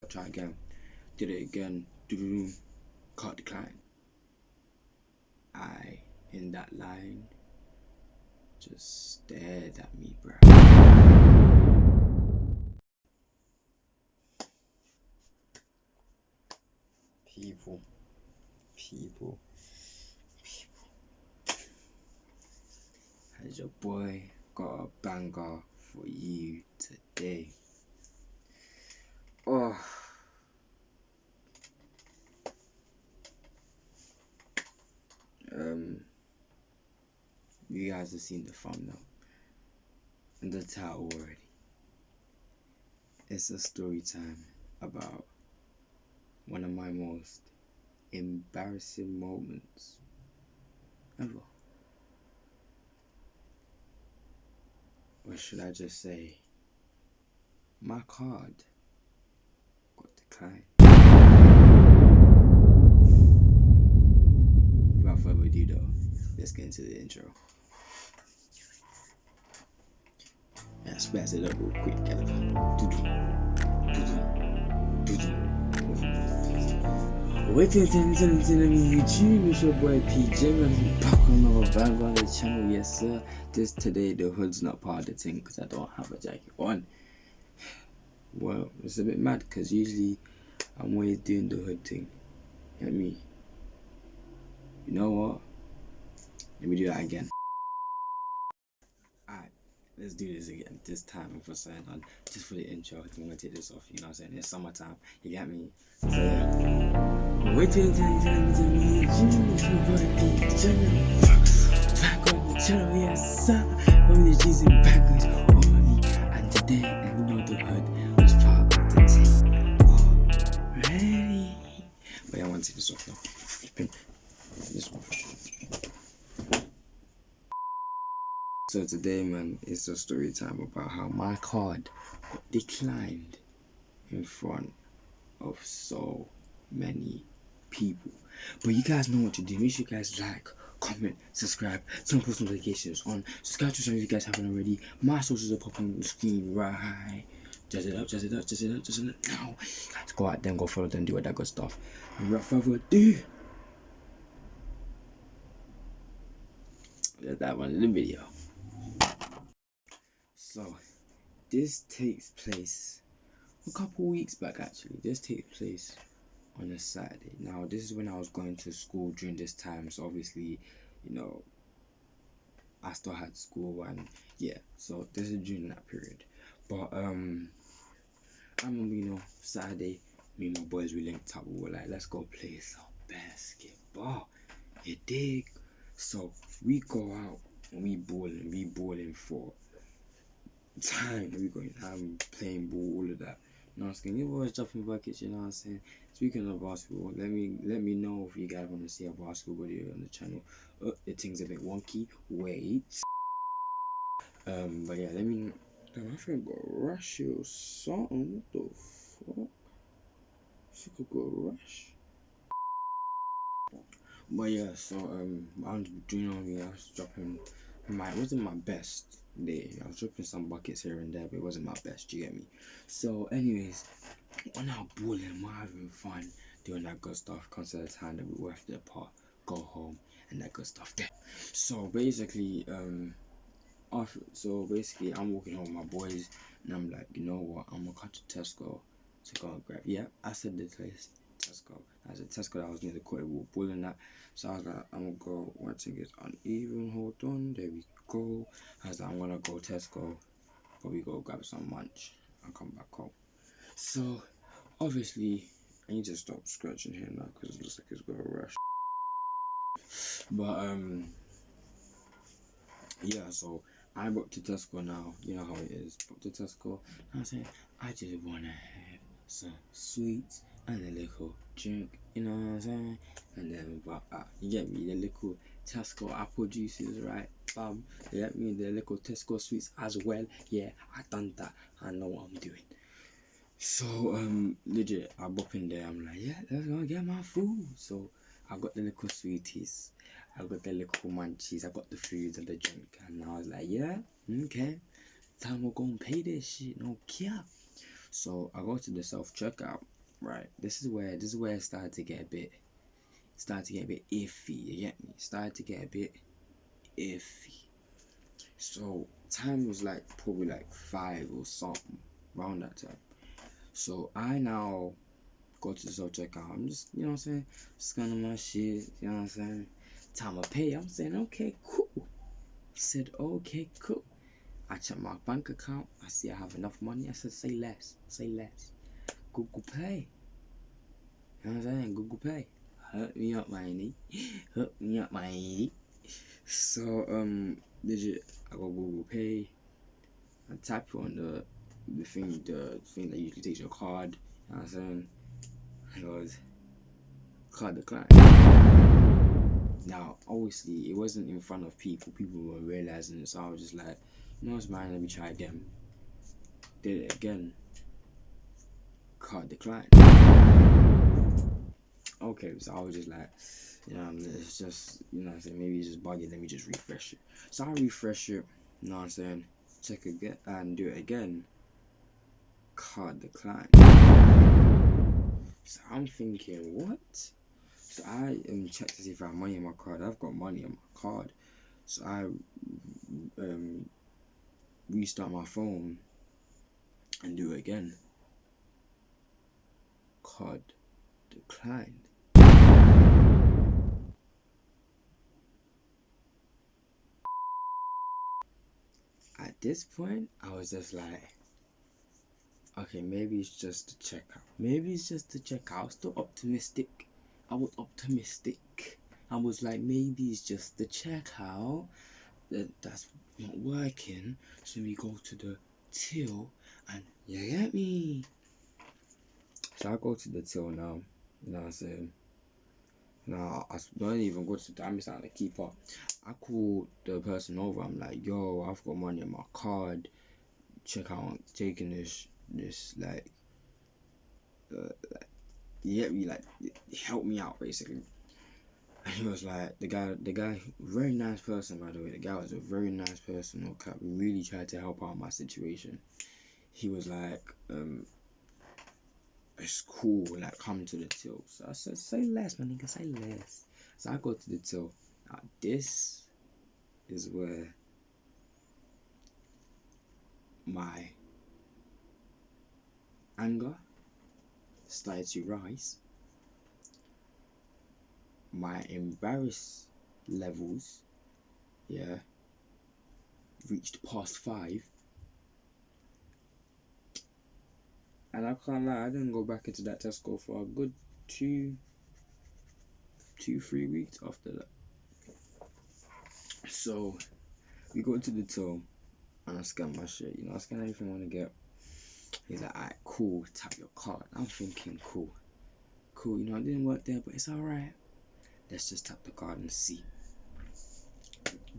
Try again. Did it again. Do card decline. I in that line just stared at me, bro. People. Has your boy got a banger for you today? Oh, you guys have seen the thumbnail and the title already. It's a story time about one of my most embarrassing moments ever. Or should I just say, my card got declined. Without further ado though, let's get into the intro. Let's spice it up real quick, Waiting YouTube, it's your boy PJ, and back on another vlog on the channel. Yes sir, today the hood's not part of the thing because I don't have a jacket on. Well, it's a bit mad because usually I'm always doing the hood thing. You know me? You know what? Let me do that again. Alright, let's do this again. This time for saying on just for the intro. I'm gonna take this off, you know what I'm saying? It's summertime, you get me? So yeah. Waiting back on the channel, yes sir. Only G's and backwards only. And today, and you know the hood was part of the team already. But yeah, I want to take this off now. Flipping this one. So today, man, it's a story time about how my card got declined in front of so many people. But you guys know what to do. Make sure you guys like, comment, subscribe, turn post notifications on. Subscribe to the channel if you guys haven't already. My socials are popping on the screen right. Jazz it up now. Let's go out there and go follow them, do all that good stuff. And without further ado, there's that one in the video. So this takes place a couple weeks back actually. This takes place on a Saturday. Now this is when I was going to school during this time, so obviously, you know, I still had school and yeah, so this is during that period. But I remember, you know, Saturday, me and my boys we linked up, we were like, let's go play some basketball. You dig? So we go out and we balling for time. We going playing ball, all of that. You know what I'm saying? You always dropping buckets, you know what I'm saying? Speaking of basketball, let me know if you guys want to see a basketball video on the channel. The thing's a bit wonky. Wait. But yeah, let me know. Damn, I think I got rush or something. What the fuck? She could go rush. But yeah, so I'm doing on me. I was dropping it wasn't my best day. I was dropping some buckets here and there, but it wasn't my best. You get me? So, anyways, when I'm balling, we're having fun, doing that good stuff. Comes to the time that we left the park, go home, and that good stuff there. So basically, I'm walking home with my boys, and I'm like, you know what? I'm gonna cut to Tesco to go and grab. Yeah, I said the place. Tesco. I said Tesco that was near the court, we were bullying that. So I was like, I'm gonna go, one thing is uneven, hold on, there we go. I was like, I'm gonna go Tesco, probably go grab some lunch and come back home. So obviously I need to stop scratching here now because it looks like it's gonna rush. But yeah, so I brought to Tesco now, you know how it is. Brought to Tesco, I said, I just wanna have some sweets and a little drink, you know what I'm saying? And then, you get me, the little Tesco apple juices, right? You get me, the little Tesco sweets as well. Yeah, I done that. I know what I'm doing. So, legit, I bop in there. I'm like, yeah, let's go get my food. So, I got the little sweeties, I got the little munchies, I got the food and the drink, and I was like, yeah, okay, time we're gonna pay this shit, no care. So I go to the self checkout, Right. This is where it started to get a bit iffy. You get me? Started to get a bit iffy. So time was like probably like 5 or something around that time. So I now go to the self checkout. I'm just, you know what I'm saying, scanning my shit. You know what I'm saying? Time of pay. I'm saying, okay, cool. Said, okay, cool. I check my bank account. I see I have enough money. I said, say less. Say less. Google Pay. You know what I'm saying? Google Pay. Hook me up, my Hook me up, my So, legit, I go Google Pay. I tap it on the thing that usually takes your card. You know what I'm saying? It goes, card declined. Now, obviously, it wasn't in front of people. People were realizing it, so I was just like, you know what's mine? Let me try again. Did it again. Card declined. Okay, so I was just like, it's just, you know what I'm saying? Maybe it's just bugging. Let me just refresh it. So I refresh it. You know what I'm saying? Check again and do it again. Card declined. So I'm thinking, what? So I check to see if I have money in my card. I've got money on my card. So I restart my phone and do it again. Card declined. At this point, I was just like, okay, maybe it's just the checkout. Maybe it's just the checkout. I was still optimistic. I was optimistic. I was like, maybe it's just the checkout that's not working. So we go to the till and you get me. So I go to the till now. You know what I'm saying? Now I don't even go to the I'm starting to keep up. I call the person over. I'm like, yo, I've got money on my card. Check out taking this like you get me, like help me out basically. And he was like, the guy, very nice person by the way. The guy was a very nice person. Okay, really tried to help out my situation. He was like, it's cool, like come to the till. So I said, say less, my nigga, say less. So I go to the till. Now this is where my anger started to rise. My embarrass levels, yeah, reached past 5. And I can't lie, I didn't go back into that Tesco for a good 3 weeks after that. So we go to the till and I scan my shit, I scan everything I want to get. He's like, alright, cool, tap your card. I'm thinking, cool, it didn't work there, but it's alright. Let's just tap the card and see.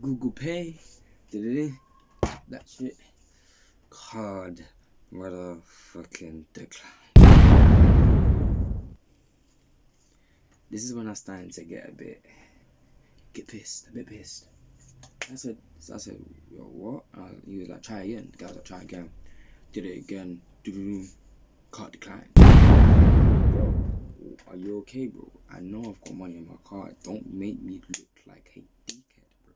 Google Pay, that shit. Card, motherfucking decline. This is when I started to get a bit pissed. I said, yo, what? He was like, try again. The guy was like, try again. Did it again. Card declined. Bro, are you okay, bro? I know I've got money in my card. Don't make me look like a dickhead, bro.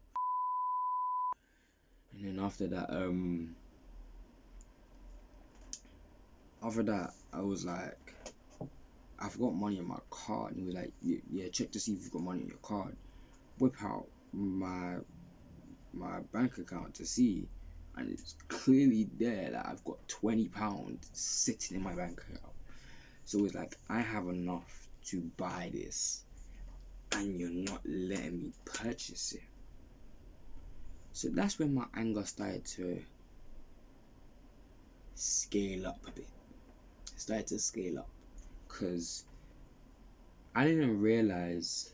And then after that, I was like, I've got money in my card. And he was like, yeah, check to see if you've got money in your card. Whip out my bank account to see, and it's clearly there that I've got £20 sitting in my bank account. So it's like, I have enough to buy this, and you're not letting me purchase it. So that's when my anger started to scale up a bit. It started to scale up because I didn't realize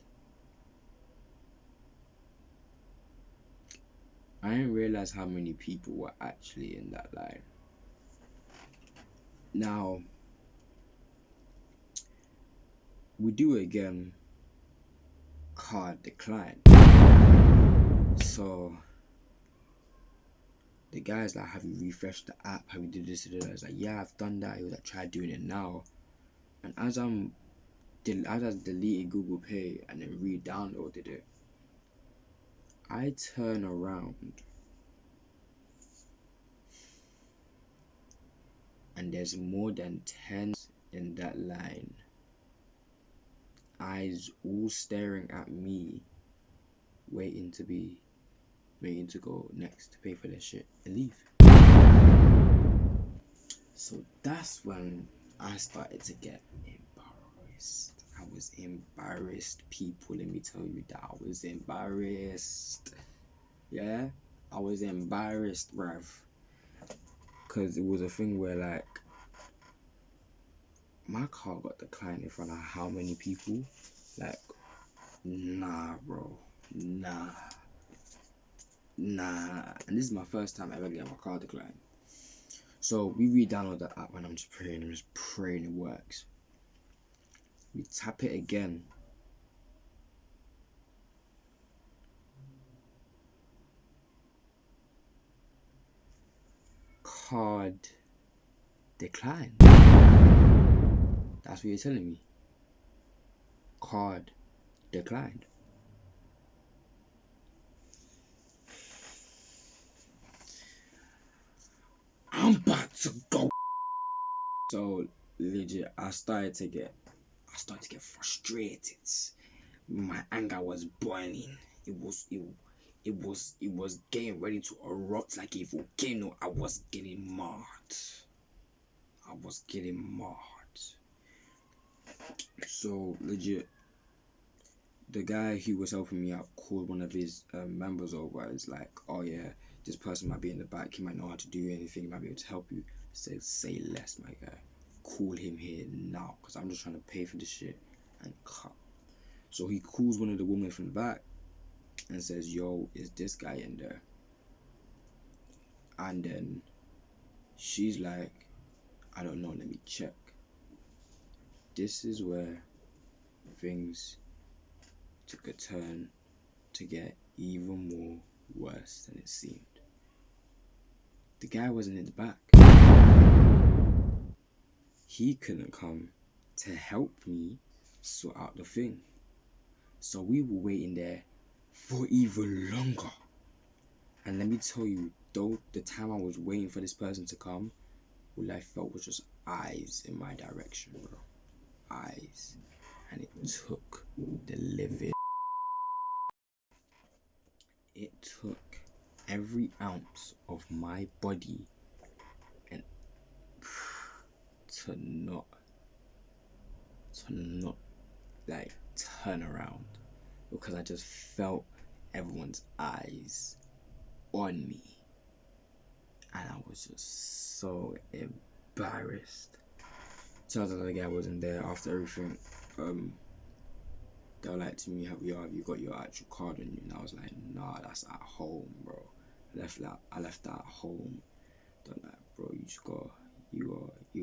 how many people were actually in that line. Now we do it again, card decline. So the guy's like, have you refreshed the app? Have you did this? I was like, yeah, I've done that. He was like, try doing it now. And as I deleted Google Pay and then re-downloaded it, I turn around and there's more than 10 in that line, eyes all staring at me, waiting to go next to pay for their shit and leave. So that's when I started to get embarrassed. I was embarrassed, people. Let me tell you that I was embarrassed. Yeah, I was embarrassed, bruv. Because it was a thing where, like, my car got declined in front of how many people? Like, nah, bro. Nah. And this is my first time ever getting my car declined. So we re-download the app and I'm just praying it works. We tap it again. Card declined. That's what you're telling me. Card declined. I'm about to go. So legit, I started to get frustrated. My anger was boiling. It was getting ready to erupt like a volcano. I was getting mad. So legit, the guy who was helping me out called one of his members over. It's like, oh yeah, this person might be in the back. He might know how to do anything. He might be able to help you. Said, say less, my guy. Call him here now, cause I'm just trying to pay for this shit and cut. So he calls one of the women from the back and says, yo, is this guy in there? And then she's like, I don't know, let me check. This is where things took a turn to get even more worse than it seemed. The guy wasn't in the back. He couldn't come to help me sort out the thing. So we were waiting there for even longer. And let me tell you, though the time I was waiting for this person to come, all I felt was just eyes in my direction, bro. Eyes. And it took the living. It took every ounce of my body and to not like turn around, because I just felt everyone's eyes on me and I was just so embarrassed. Turns out the guy wasn't there. After everything, they were like to me, have you got your actual card on you? And I was like, nah, that's at home, bro. I left that at home. They're like, bro, you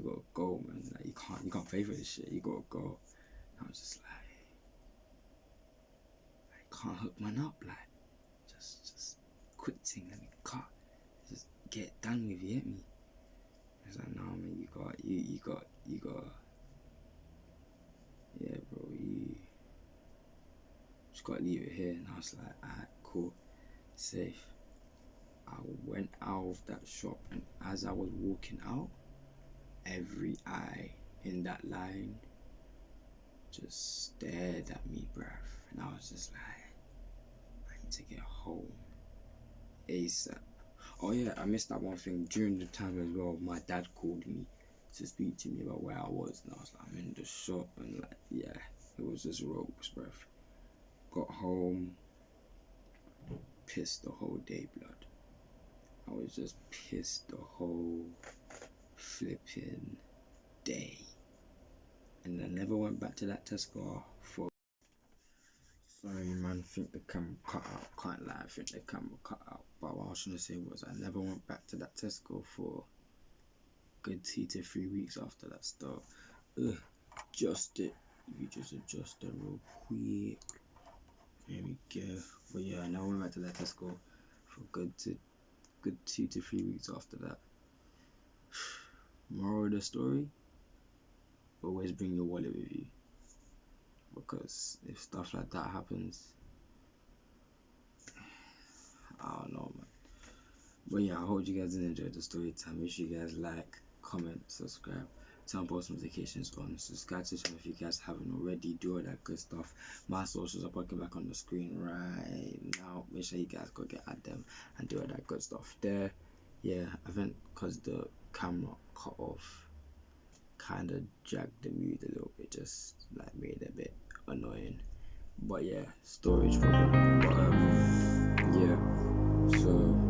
gotta go, man. Like, you can't pay for this shit. You gotta go. And I was just like, I can't hook man up, like, just quick thing, let me cut, just get done with, you get me? I was like, nah, man, you got, yeah, bro, you just gotta leave it here. And I was like, alright, cool, safe. I went out of that shop, and as I was walking out, every eye in that line just stared at me, bruv. And I was just like, I need to get home ASAP. Oh yeah, I missed that one thing during the time as well. My dad called me to speak to me about where I was, and I was like, I'm in the shop, and like, yeah, it was just ropes, bruv. Got home, pissed the whole day, blood. I was just pissed the whole flipping day, and I never went back to that Tesco for. Sorry, man. I think the camera cut out. Can't lie, I think the camera cut out. But what I was trying to say was, I never went back to that Tesco for good 2 to 3 weeks after that start. Adjust it. If you just adjust it real quick. There we go. But yeah, I never went back to that Tesco for good 2 to 3 weeks after that. Moral of the story: always bring your wallet with you, because if stuff like that happens, I don't know, man. But yeah, I hope you guys did enjoy the story time. Make sure you guys like, comment, subscribe, turn post notifications on, subscribe to the channel if you guys haven't already. Do all that good stuff. My socials are popping back on the screen right now. Make sure you guys go get at them and do all that good stuff there. Yeah, I think because the camera cut off, kind of dragged the mood a little bit, just like made it a bit annoying. But yeah, storage problem. But yeah, so